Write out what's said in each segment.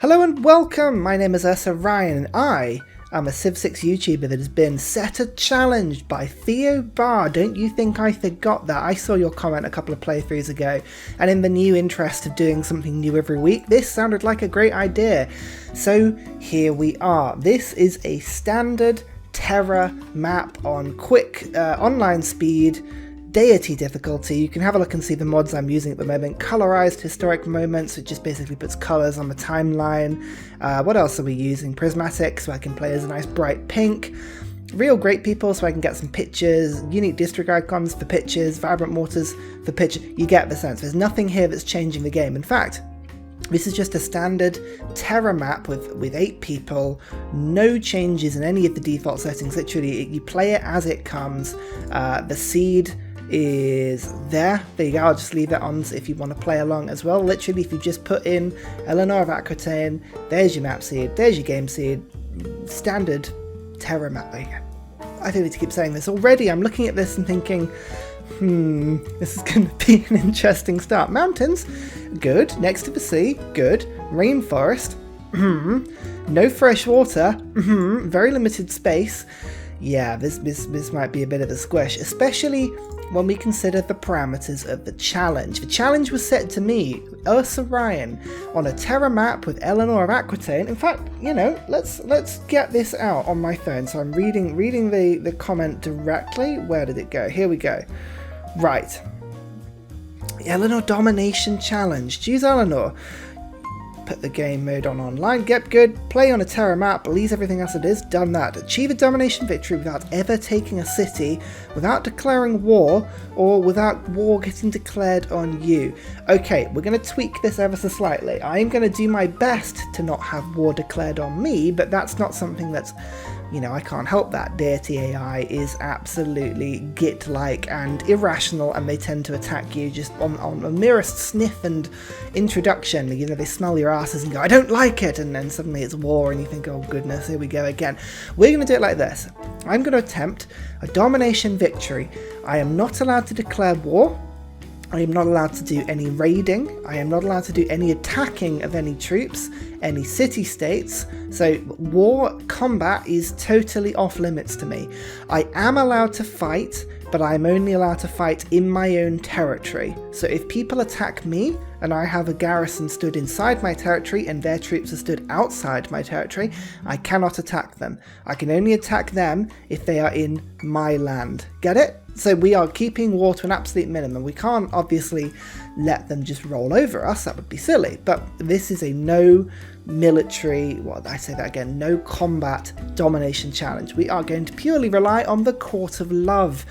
Hello and welcome! My name is Ursa and I am a Civ 6 YouTuber that has been set a challenge by Theo Bar. Don't you think I forgot that? I saw your comment a couple of playthroughs ago, and in the new interest of doing something new every week, this sounded like a great idea. So here we are. This is a standard Terra map on quick online speed, Deity difficulty. You can have a look and see the mods I'm using at the moment. Colorized historic moments, which just basically puts colors on the timeline. What else are we using? Prismatic, so I can play as a nice bright pink. Real great people, so I can get some pictures. Unique district icons for pictures. Vibrant mortars for pictures. You get the sense. There's nothing here that's changing the game. In fact, this is just a standard Terra map with 8 people, no changes in any of the default settings. Literally, you play it as it comes. The seed is there you go. I'll just leave it on if you want to play along as well. Literally, if you just put in Eleanor of Aquitaine, there's your map seed, there's your game seed, standard Terra map. There you go. I don't need to keep saying this already. I'm looking at this and thinking, this is going to be an interesting start. Mountains, good. Next to the sea, good. Rainforest, no fresh water, very limited space. Yeah, this might be a bit of a squish, especially when we consider the parameters of the challenge. The challenge was set to me, Ursa, on a Terra map with Eleanor of Aquitaine. In fact, you know, let's get this out on my phone. So I'm reading the comment directly. Where did it go? Here we go. Right. Eleanor Domination Challenge. Choose Eleanor. Put the game mode on online, get good, play on a Terra map, leave everything as it is, done that. Achieve a domination victory without ever taking a city, without declaring war, or without war getting declared on you. Okay, we're going to tweak this ever so slightly. I'm going to do my best to not have war declared on me, but that's not something that's, you know, I can't help that. Deity AI is absolutely Git-like and irrational, and they tend to attack you just on the merest sniff and introduction. You know, they smell your asses and go, I don't like it, and then suddenly it's war and you think, oh goodness, here we go again. We're going to do it like this. I'm going to attempt a domination victory. I am not allowed to declare war. I am not allowed to do any raiding. I am not allowed to do any attacking of any troops, any city-states. So war combat is totally off limits to me. I am allowed to fight, but I'm only allowed to fight in my own territory. So if people attack me and I have a garrison stood inside my territory and their troops are stood outside my territory, I cannot attack them. I can only attack them if they are in my land. Get it? So we are keeping war to an absolute minimum. We can't obviously let them just roll over us. That would be silly. But this is a no military, no combat domination challenge. We are going to purely rely on the Court of Love.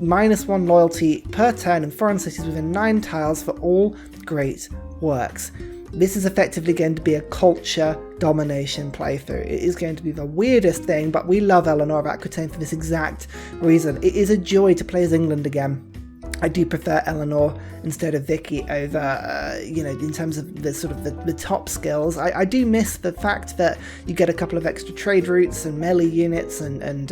-1 loyalty per turn in foreign cities within 9 tiles for all great works. This is effectively going to be a culture domination playthrough. It is going to be the weirdest thing, but we love Eleanor of Aquitaine for this exact reason. It is a joy to play as England again. I do prefer Eleanor instead of Vicky over, in terms of the sort of the top skills. I do miss the fact that you get a couple of extra trade routes and melee units and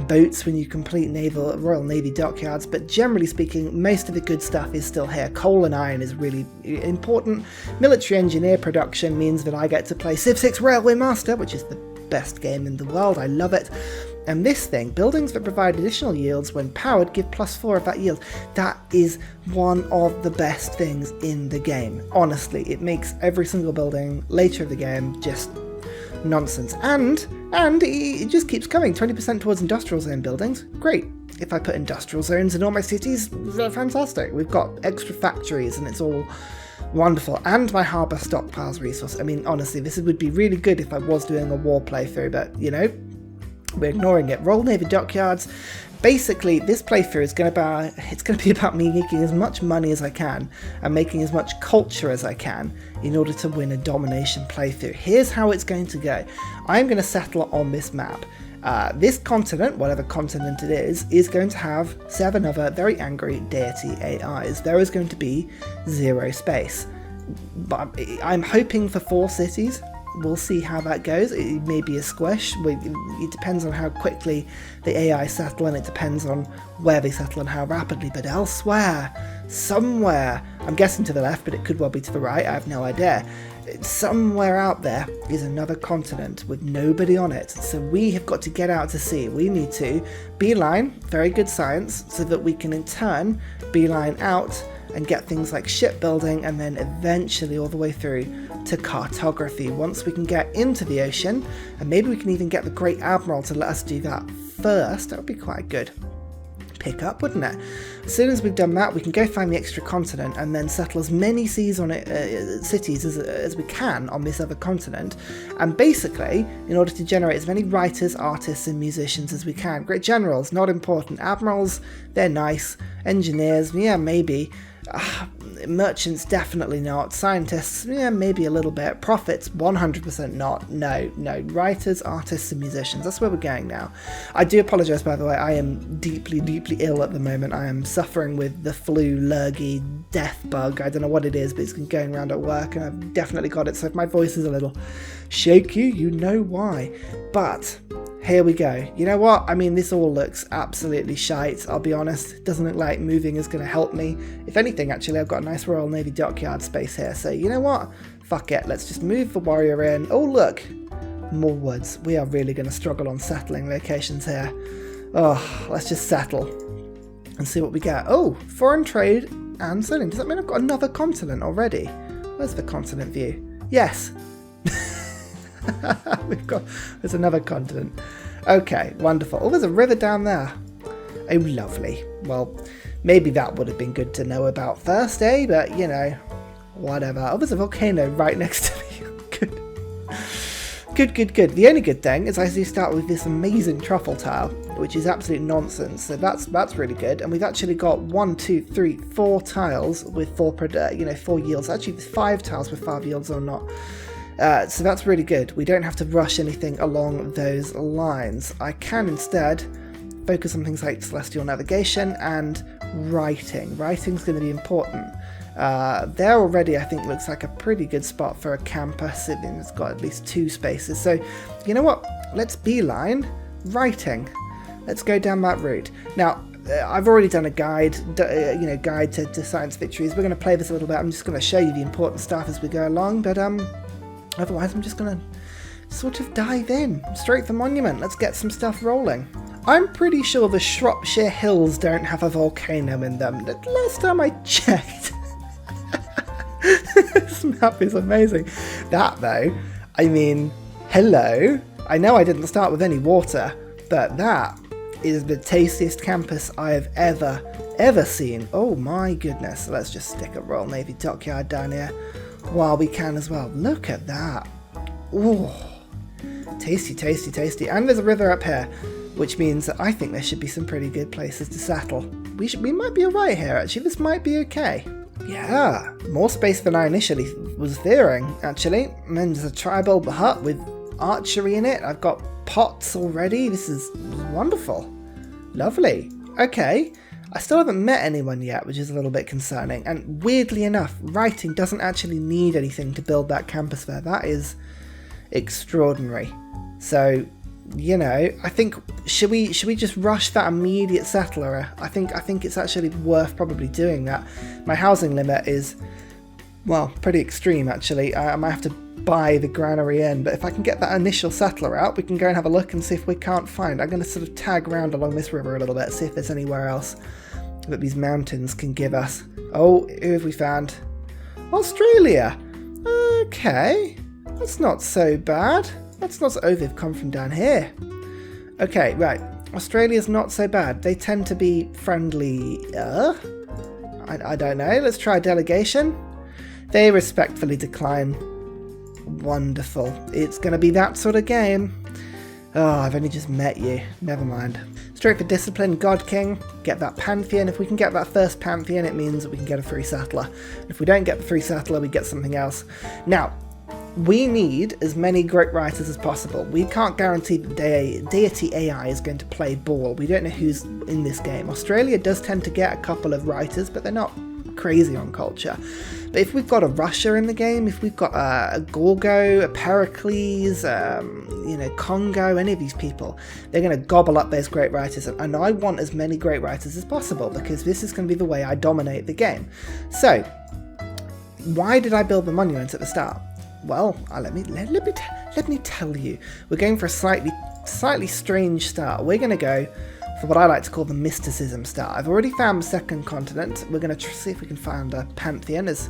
boats when you complete Royal Navy dockyards, but generally speaking, most of the good stuff is still here. Coal and iron is really important. Military engineer production means that I get to play Civ 6 Railway Master, which is the best game in the world. I love it. And this thing, buildings that provide additional yields when powered give +4 of that yield. That is one of the best things in the game. Honestly, it makes every single building later of the game just nonsense. And it just keeps coming. 20% towards industrial zone buildings. Great. If I put industrial zones in all my cities, they're fantastic. We've got extra factories and it's all wonderful. And my harbour stockpiles resource. I mean, honestly, this would be really good if I was doing a war playthrough, but, you know, we're ignoring it. Royal Navy dockyards. Basically, this playthrough is going to be about me making as much money as I can and making as much culture as I can in order to win a domination playthrough. Here's how it's going to go. I'm going to settle on this map. This continent, whatever continent it is going to have 7 other very angry Deity AIs. There is going to be 0 space. But I'm hoping for 4 cities. We'll see how that goes. It may be a squish. It depends on how quickly the AI settle, and it depends on where they settle and how rapidly. But elsewhere, somewhere, I'm guessing to the left, but it could well be to the right, I have no idea, Somewhere out there is another continent with nobody on it, so we have got to get out to sea. We need to beeline, very good science, so that we can in turn beeline out and get things like shipbuilding, and then eventually all the way through to cartography. Once we can get into the ocean, and maybe we can even get the Great Admiral to let us do that first, that would be quite good pick up, wouldn't it? As soon as we've done that, we can go find the extra continent and then settle as many cities as we can on this other continent, and basically, in order to generate as many writers, artists and musicians as we can. Great generals, not important. Admirals, they're nice. Engineers, yeah, maybe. Merchants, definitely not. Scientists, yeah, maybe a little bit. Prophets, 100% not. No. Writers, artists and musicians, that's where we're going now. I do apologise, by the way, I am deeply ill at the moment. I am suffering with the flu, lurgy, death bug. I don't know what it is, but it's been going around at work and I've definitely got it, so if my voice is a little shaky, you know why. But here we go. You know what? I mean, this all looks absolutely shite, I'll be honest. It doesn't look like moving is going to help me. If anything, actually, I've got a nice Royal Navy dockyard space here. So, you know what? Fuck it. Let's just move the warrior in. Oh, look. More woods. We are really going to struggle on settling locations here. Oh, let's just settle and see what we get. Oh, foreign trade and selling. Does that mean I've got another continent already? Where's the continent view? Yes. There's another continent. Okay, wonderful. Oh, there's a river down there. Oh, lovely. Well, maybe that would have been good to know about first, eh? But, you know, whatever. Oh, there's a volcano right next to me. Good. The only good thing is I do start with this amazing truffle tile, which is absolute nonsense. So that's really good. And we've actually got 4 tiles with 4 yields. Actually, there's 5 tiles with 5 yields or not. So that's really good. We don't have to rush anything along those lines. I can instead focus on things like celestial navigation and writing. Writing's going to be important. There already, I think, looks like a pretty good spot for a campus. It's got at least 2 spaces. So, you know what? Let's beeline writing. Let's go down that route. Now, I've already done a guide to science victories. We're going to play this a little bit. I'm just going to show you the important stuff as we go along, but otherwise I'm just going to sort of dive in. Straight for Monument. Let's get some stuff rolling. I'm pretty sure the Shropshire Hills don't have a volcano in them. The last time I checked. This map is amazing. That, though, I mean, hello. I know I didn't start with any water, but that is the tastiest campus I have ever seen. Oh my goodness. Let's just stick a Royal Navy dockyard down here while we can as well. Look at that. Ooh. Tasty. And there's a river up here, which means that I think there should be some pretty good places to settle. We might be alright here, actually. This might be okay. Yeah, more space than I initially was fearing, actually. And then there's a tribal hut with archery in it. I've got pots already. This is wonderful. Lovely. Okay. I still haven't met anyone yet, which is a little bit concerning. And weirdly enough, writing doesn't actually need anything to build that campus there. That is extraordinary. So, you know, I think should we just rush that immediate settler? I think it's actually worth probably doing that. My housing limit is, well, pretty extreme actually. I might have to buy the granary in, but if I can get that initial settler out, we can go and have a look and see if we can't find. I'm going to sort of tag around along this river a little bit, see if there's anywhere else that these mountains can give us. Oh, who have we found? Australia. Okay, that's not so bad. That's not so... Oh, they've come from down here. Okay, right. Australia's not so bad. They tend to be friendly. I don't know. Let's try a delegation. They respectfully decline. Wonderful. It's going to be that sort of game. Oh, I've only just met you. Never mind. Straight for discipline, God King. Get that Pantheon. If we can get that first Pantheon, it means that we can get a free settler. If we don't get the free settler, we get something else. Now, we need as many great writers as possible. We can't guarantee that Deity AI is going to play ball. We don't know who's in this game. Australia does tend to get a couple of writers, but they're not crazy on culture. But if we've got a Russia in the game, if we've got a Gorgo, a Pericles, Congo, any of these people, they're going to gobble up those great writers. And I want as many great writers as possible, because this is going to be the way I dominate the game. So, why did I build the monument at the start? well, let me tell you. We're going for a slightly strange start. We're going to go for what I like to call the mysticism start. I've already found the second continent. We're going to see if we can find a Pantheon as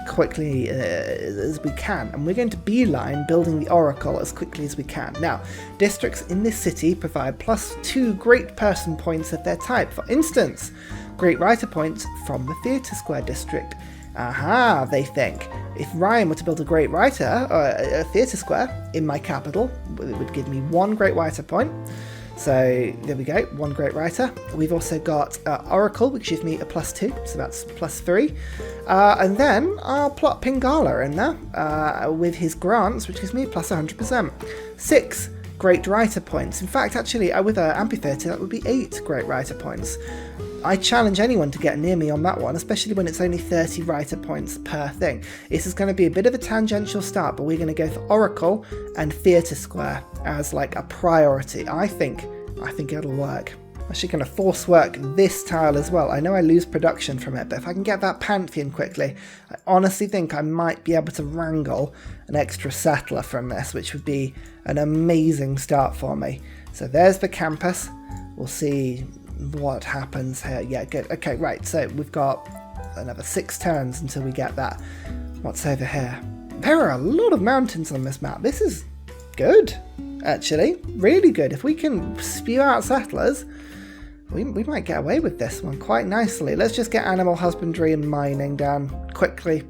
quickly as we can, and we're going to beeline building the Oracle as quickly as we can. Now, districts in this city provide +2 great person points of their type. For instance, great writer points from the Theatre Square district. Aha, they think. If Ryan were to build a great writer, or a Theatre Square, in my capital, it would give me 1 great writer point. So there we go, 1 great writer. We've also got Oracle, which gives me a +2, so that's +3. And then I'll plot Pingala in there with his grants, which gives me a +100%. 6 great writer points. In fact, actually, with an amphitheatre, that would be 8 great writer points. I challenge anyone to get near me on that one, especially when it's only 30 writer points per thing. This is going to be a bit of a tangential start, but we're going to go for Oracle and Theatre Square as like a priority. I think it'll work. I'm actually going to force work this tile as well. I know I lose production from it, but if I can get that Pantheon quickly, I honestly think I might be able to wrangle an extra settler from this, which would be an amazing start for me. So there's the campus. We'll see what happens here. Yeah, good. Okay, right, so we've got another 6 turns until we get that. What's over here? There are a lot of mountains on this map. This is good, actually. Really good. If we can spew out settlers, we might get away with this one quite nicely. Let's just get animal husbandry and mining down quickly.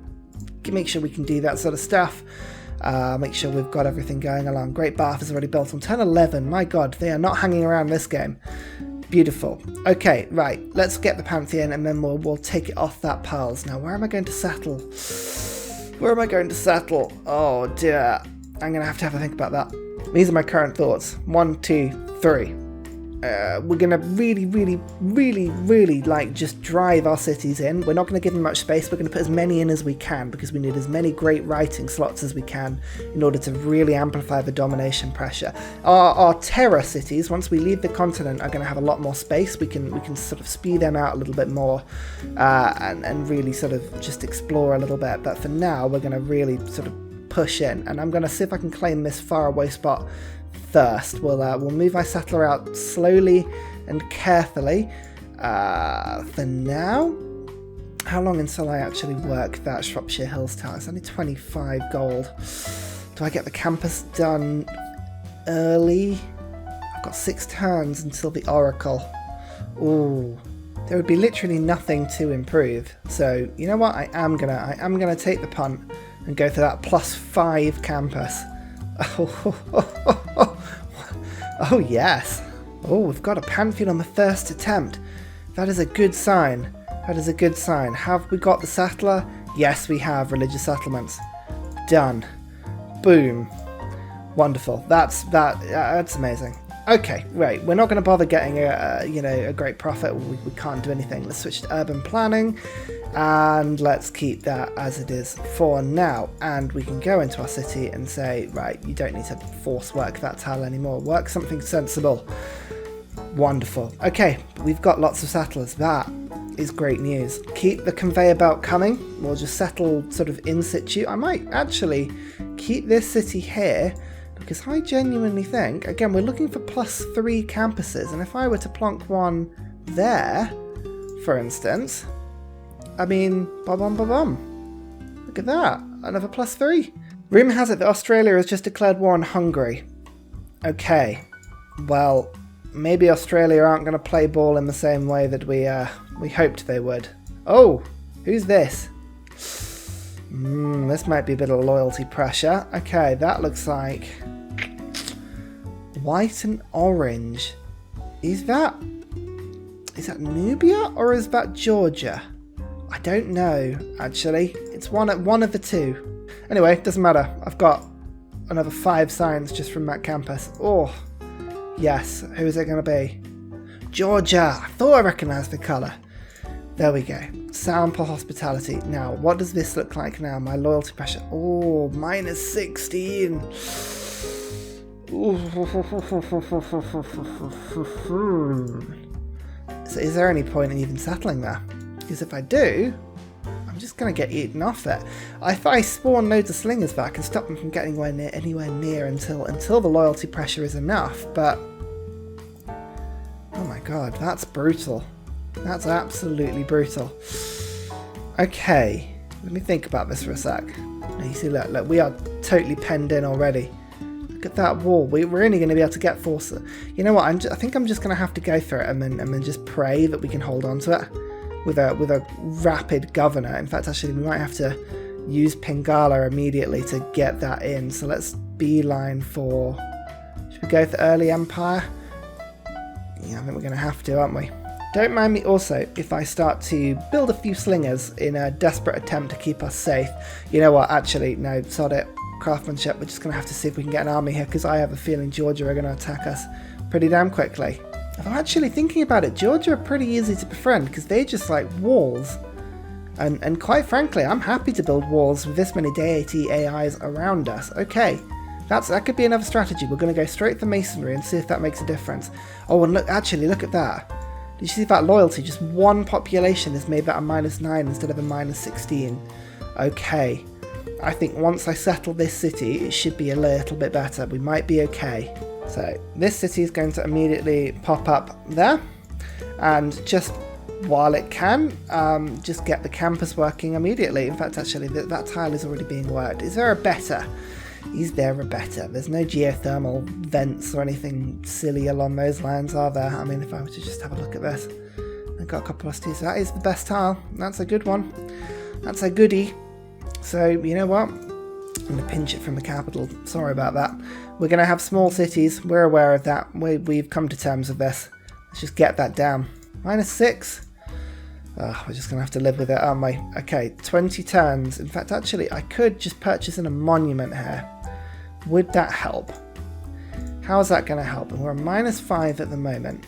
Make sure we can do that sort of stuff. Make sure we've got everything going along. Great Bath is already built on turn 11. My god, they are not hanging around this game. Beautiful. Okay, right. Let's get the Pantheon and then we'll take it off that piles. Now, where am I going to settle? Where am I going to settle? Oh dear. I'm going to have a think about that. These are my current thoughts. 1, 2, 3. We're going to really like just drive our cities in. We're not going to give them much space. We're going to put as many in as we can because we need as many great writing slots as we can in order to really amplify the domination pressure. Our Terra cities, once we leave the continent, are going to have a lot more space. We can sort of spew them out a little bit more and really sort of just explore a little bit. But for now, we're going to really sort of push in, and I'm going to see if I can claim this faraway spot first. We'll move my settler out slowly and carefully for now. How long until I actually work that Shropshire Hills town? It's only 25 gold. Do I get the campus done early? I've got 6 turns until the Oracle. Ooh, there would be literally nothing to improve. So you know what? I am gonna take the punt and go for that +5 campus. Oh yes. Oh, we've got a Pantheon on the first attempt. That is a good sign. That is a good sign. Have we got the settler? Yes, we have. Religious settlements. Done. Boom. Wonderful. That's amazing. Okay, right. We're not going to bother getting a great profit. We can't do anything. Let's switch to urban planning, and let's keep that as it is for now. And we can go into our city and say, right, you don't need to force work that tile anymore. Work something sensible. Wonderful. Okay, we've got lots of settlers. That is great news. Keep the conveyor belt coming. We'll just settle sort of in situ. I might actually keep this city here, because I genuinely think, again, we're looking for +3 campuses, and if I were to plonk one there, for instance, I mean, ba-bum. Look at that, another +3. Rumour has it that Australia has just declared war on Hungary. Okay, well, maybe Australia aren't going to play ball in the same way that we hoped they would. Oh, who's this? This might be a bit of loyalty pressure. Okay, that looks like white and orange. Is that Nubia or is that Georgia? I don't know, actually. It's one of the two. Anyway, doesn't matter. I've got another 5 signs just from that campus. Oh, yes. Who is it going to be? Georgia. I thought I recognised the colour. There we go. Sample hospitality. Now, what does this look like now? My loyalty pressure. Oh, -16. So is there any point in even settling there? Because if I do, I'm I'm just going to get eaten off there. If I spawn loads of slingers back and stop them from getting anywhere near until the loyalty pressure is enough, but... Oh my god, that's brutal. That's absolutely brutal. Okay, let me think about this for a sec. Now you see, look, we are totally penned in already. Look at that wall. We're only going to be able to get force. You know what? I think I'm just going to have to go through it and then just pray that we can hold on to it with a rapid governor. In fact, actually, we might have to use Pingala immediately to get that in. So let's beeline for. Should we go for early Empire? Yeah, I think we're going to have to, aren't we? Don't mind me also if I start to build a few slingers in a desperate attempt to keep us safe. You know what? Actually, no, sod it. Craftsmanship, we're just going to have to see if we can get an army here, because I have a feeling Georgia are going to attack us pretty damn quickly. I'm actually thinking about it, Georgia are pretty easy to befriend because they just like walls. And quite frankly, I'm happy to build walls with this many Deity AIs around us. Okay, that could be another strategy. We're going to go straight for masonry and see if that makes a difference. Oh, and look at that. Did you see that loyalty? Just one population has made that a -9 instead of a -16. Okay. I think once I settle this city, it should be a little bit better. We might be okay. So this city is going to immediately pop up there. And just while it can, just get the campus working immediately. In fact, actually, that tile is already being worked. Is there a better? Is there a better? There's no geothermal vents or anything silly along those lines, are there? I mean, if I were to just have a look at this. I've got a couple of cities. That is the best tile. That's a good one. That's a goodie. So, you know what? I'm going to pinch it from the capital. Sorry about that. We're going to have small cities. We're aware of that. We've come to terms with this. Let's just get that down. -6. Oh, we're just going to have to live with it, aren't we? Okay, 20 turns. In fact, actually, I could just purchase in a monument here. Would that help? How is that going to help? And we're a -5 at the moment.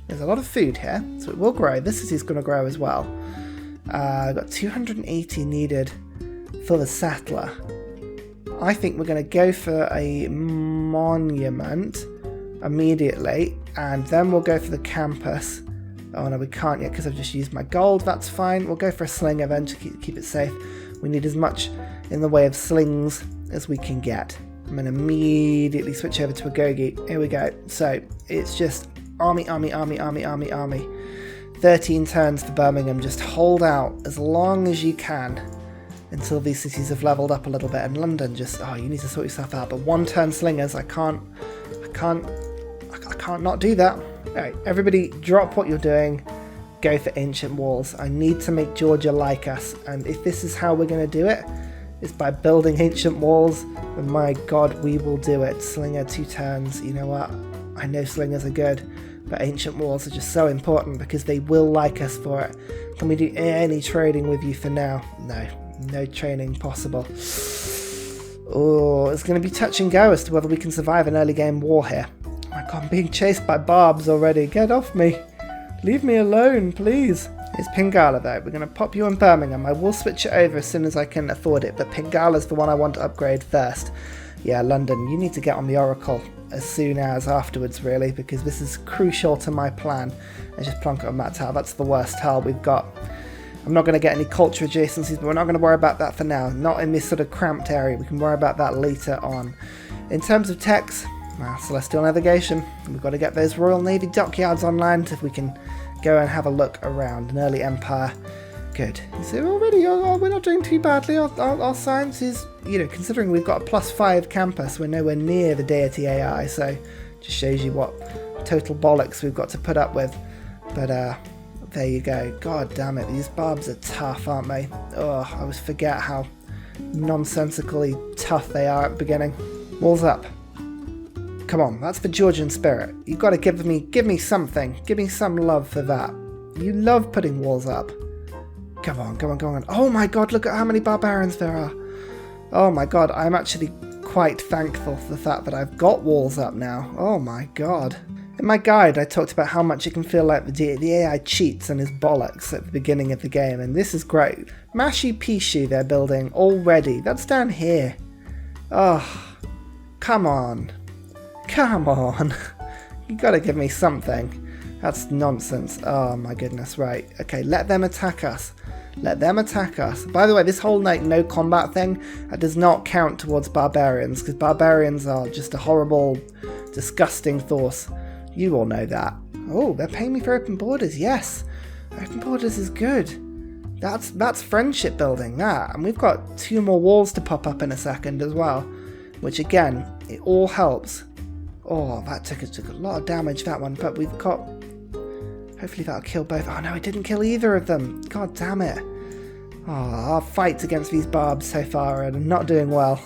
There's a lot of food here, so it will grow. This city's going to grow as well. I've got 280 needed for the settler. I think we're going to go for a monument immediately, and then we'll go for the campus. Oh no, we can't yet because I've just used my gold. That's fine. We'll go for a slinger then to keep it safe. We need as much in the way of slings as we can get. I'm going to immediately switch over to a Gogi. Here we go. So it's just army. 13 turns for Birmingham. Just hold out as long as you can until these cities have leveled up a little bit. And London just, oh, you need to sort yourself out. But 1 turn slingers, I can't not do that. All right, everybody drop what you're doing. Go for ancient walls. I need to make Georgia like us. And if this is how we're going to do it, is by building ancient walls, then my God, we will do it. Slinger 2 turns. You know what? I know slingers are good. But ancient walls are just so important because they will like us for it. Can we do any trading with you for now? No trading possible. Oh, it's going to be touch and go as to whether we can survive an early game war here. Oh my God, I'm being chased by barbs already. Get off me. Leave me alone, please. Here's Pingala though. We're going to pop you in Birmingham. I will switch it over as soon as I can afford it, but Pingala's the one I want to upgrade first. Yeah, London, you need to get on the Oracle as soon as afterwards, really, because this is crucial to my plan. And just plonk it on that tile. That's the worst tile we've got. I'm not going to get any culture adjacencies, but we're not going to worry about that for now. Not in this sort of cramped area. We can worry about that later on. In terms of techs, Celestial Navigation. We've got to get those Royal Navy dockyards online if we can go and have a look around an early empire. Good. So already, we're not doing too badly. Our science is, you know, considering we've got a +5 campus, we're nowhere near the Deity AI, so just shows you what total bollocks we've got to put up with. But there you go. God damn it, these barbs are tough, aren't they? Oh, I always forget how nonsensically tough they are at the beginning. Walls up. Come on, that's the Georgian spirit. You've got to give me something. Give me some love for that. You love putting walls up. Come on, come on, come on. Oh my God, look at how many barbarians there are. Oh my God, I'm actually quite thankful for the fact that I've got walls up now. Oh my God. In my guide, I talked about how much it can feel like the AI cheats and is bollocks at the beginning of the game, and this is great. Machu Picchu they're building already. That's down here. Oh, come on. Come on. You gotta give me something. That's nonsense. Oh my goodness, right. Okay, let them attack us. Let them attack us. By the way, this whole like no combat thing does not count towards barbarians, because barbarians are just a horrible, disgusting force. You all know that. Oh, they're paying me for open borders. Yes, open borders is good. That's friendship building, that. And we've got 2 more walls to pop up in a second as well, which again, it all helps. Oh, that took a lot of damage, that one, but we've got... Hopefully that'll kill both. Oh no, it didn't kill either of them. God damn it. Oh, our fights against these barbs so far are not doing well.